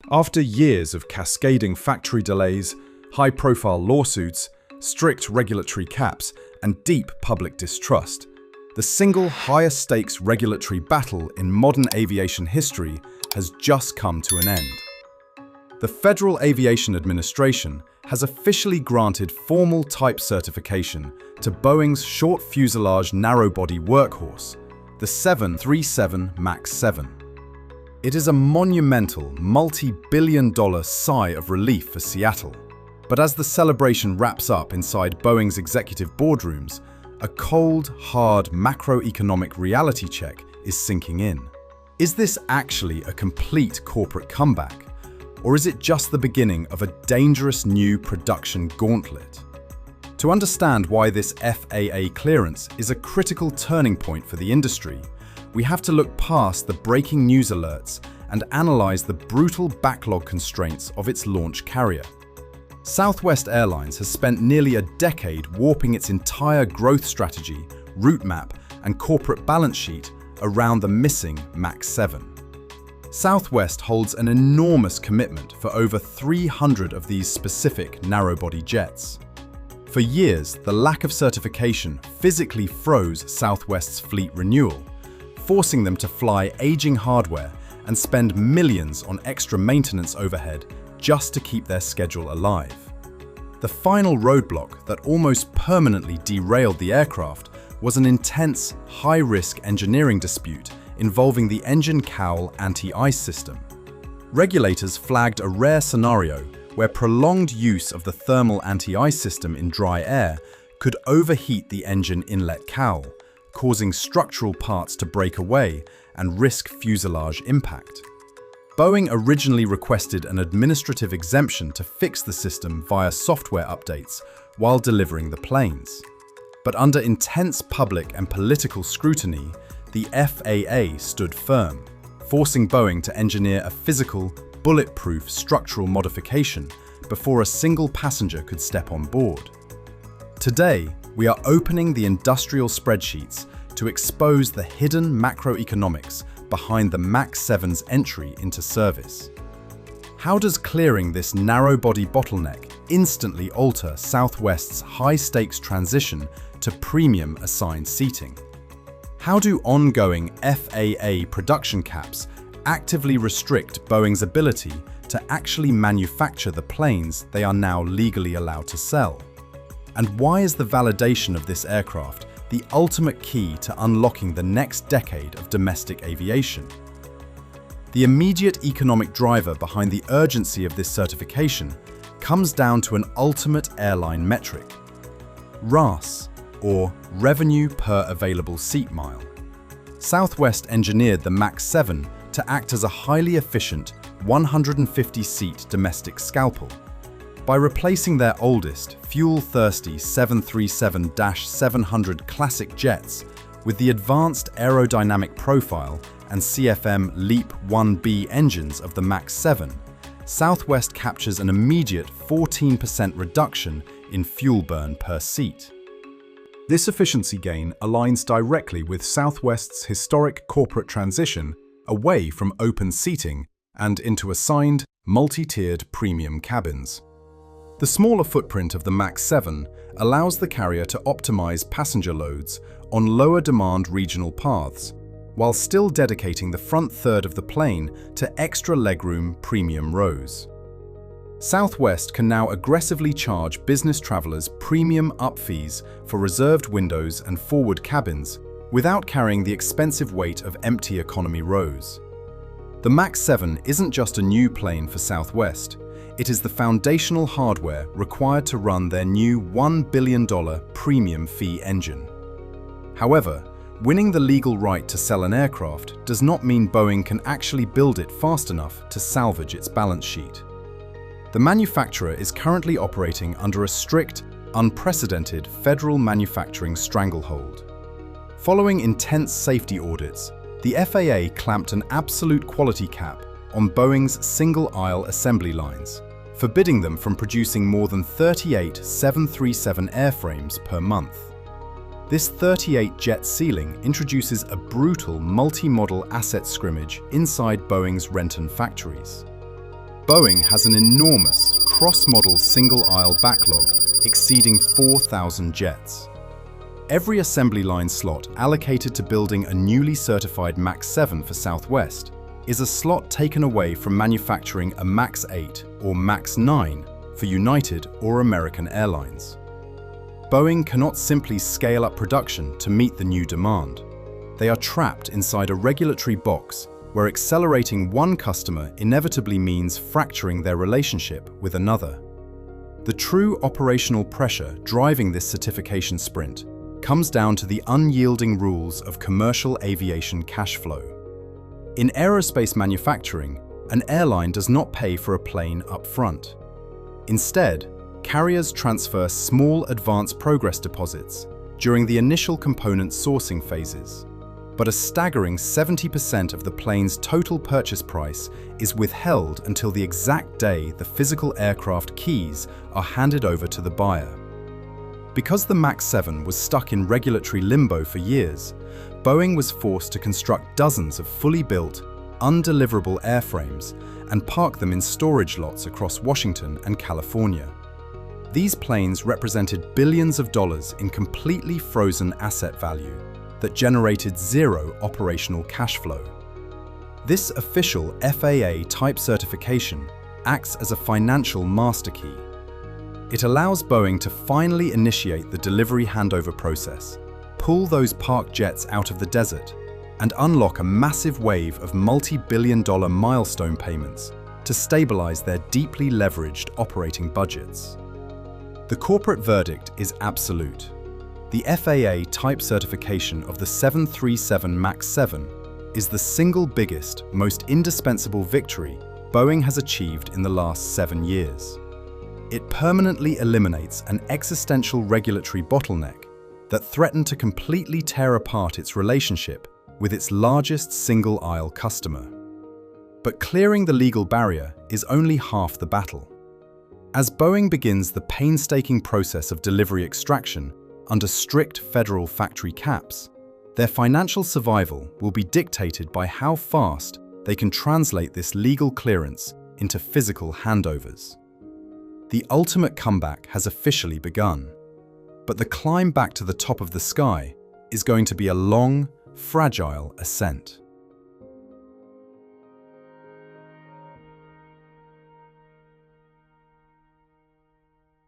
After years of cascading factory delays, high-profile lawsuits, strict regulatory caps, and deep public distrust, the single highest-stakes regulatory battle in modern aviation history has just come to an end. The Federal Aviation Administration has officially granted formal type certification to Boeing's short fuselage narrow-body workhorse, the 737 MAX 7. It is a monumental, multi-billion-dollar sigh of relief for Seattle. But as the celebration wraps up inside Boeing's executive boardrooms, a cold, hard macroeconomic reality check is sinking in. Is this actually a complete corporate comeback? Or is it just the beginning of a dangerous new production gauntlet? To understand why this FAA clearance is a critical turning point for the industry, we have to look past the breaking news alerts and analyze the brutal backlog constraints of its launch carrier. Southwest Airlines has spent nearly a decade warping its entire growth strategy, route map, and corporate balance sheet around the missing MAX 7. Southwest holds an enormous commitment for over 300 of these specific narrow-body jets. For years, the lack of certification physically froze Southwest's fleet renewal, forcing them to fly aging hardware and spend millions on extra maintenance overhead just to keep their schedule alive. The final roadblock that almost permanently derailed the aircraft was an intense, high-risk engineering dispute involving the engine cowl anti-ice system. Regulators flagged a rare scenario where prolonged use of the thermal anti-ice system in dry air could overheat the engine inlet cowl, causing structural parts to break away and risk fuselage impact. Boeing originally requested an administrative exemption to fix the system via software updates while delivering the planes. But under intense public and political scrutiny, the FAA stood firm, forcing Boeing to engineer a physical, bulletproof structural modification before a single passenger could step on board. Today, we are opening the industrial spreadsheets to expose the hidden macroeconomics behind the MAX 7's entry into service. How does clearing this narrow-body bottleneck instantly alter Southwest's high-stakes transition to premium assigned seating? How do ongoing FAA production caps actively restrict Boeing's ability to actually manufacture the planes they are now legally allowed to sell? And why is the validation of this aircraft the ultimate key to unlocking the next decade of domestic aviation? The immediate economic driver behind the urgency of this certification comes down to an ultimate airline metric: RAS, or Revenue Per Available Seat Mile. Southwest engineered the MAX 7 to act as a highly efficient 150-seat domestic scalpel. By replacing their oldest, fuel-thirsty 737-700 classic jets with the advanced aerodynamic profile and CFM LEAP 1B engines of the MAX 7, Southwest captures an immediate 14% reduction in fuel burn per seat. This efficiency gain aligns directly with Southwest's historic corporate transition away from open seating and into assigned, multi-tiered premium cabins. The smaller footprint of the MAX 7 allows the carrier to optimize passenger loads on lower-demand regional paths, while still dedicating the front third of the plane to extra legroom premium rows. Southwest can now aggressively charge business travelers premium up fees for reserved windows and forward cabins without carrying the expensive weight of empty economy rows. The MAX 7 isn't just a new plane for Southwest. It is the foundational hardware required to run their new $1 billion premium fee engine. However, winning the legal right to sell an aircraft does not mean Boeing can actually build it fast enough to salvage its balance sheet. The manufacturer is currently operating under a strict, unprecedented federal manufacturing stranglehold. Following intense safety audits, the FAA clamped an absolute quality cap on Boeing's single-aisle assembly lines, forbidding them from producing more than 38 737 airframes per month. This 38-jet ceiling introduces a brutal multi-model asset scrimmage inside Boeing's Renton factories. Boeing has an enormous, cross-model single-aisle backlog exceeding 4,000 jets. Every assembly line slot allocated to building a newly certified MAX 7 for Southwest is a slot taken away from manufacturing a MAX 8 or MAX 9 for United or American Airlines. Boeing cannot simply scale up production to meet the new demand. They are trapped inside a regulatory box where accelerating one customer inevitably means fracturing their relationship with another. The true operational pressure driving this certification sprint comes down to the unyielding rules of commercial aviation cash flow. In aerospace manufacturing, an airline does not pay for a plane up front. Instead, carriers transfer small advance progress deposits during the initial component sourcing phases. But a staggering 70% of the plane's total purchase price is withheld until the exact day the physical aircraft keys are handed over to the buyer. Because the MAX 7 was stuck in regulatory limbo for years, Boeing was forced to construct dozens of fully built, undeliverable airframes and park them in storage lots across Washington and California. These planes represented billions of dollars in completely frozen asset value that generated zero operational cash flow. This official FAA type certification acts as a financial master key. It allows Boeing to finally initiate the delivery handover process, pull those parked jets out of the desert, and unlock a massive wave of multi-billion-dollar milestone payments to stabilize their deeply leveraged operating budgets. The corporate verdict is absolute. The FAA type certification of the 737 MAX 7 is the single biggest, most indispensable victory Boeing has achieved in the last 7 years. It permanently eliminates an existential regulatory bottleneck that threatened to completely tear apart its relationship with its largest single-aisle customer. But clearing the legal barrier is only half the battle. As Boeing begins the painstaking process of delivery extraction under strict federal factory caps, their financial survival will be dictated by how fast they can translate this legal clearance into physical handovers. The ultimate comeback has officially begun, but the climb back to the top of the sky is going to be a long, fragile ascent.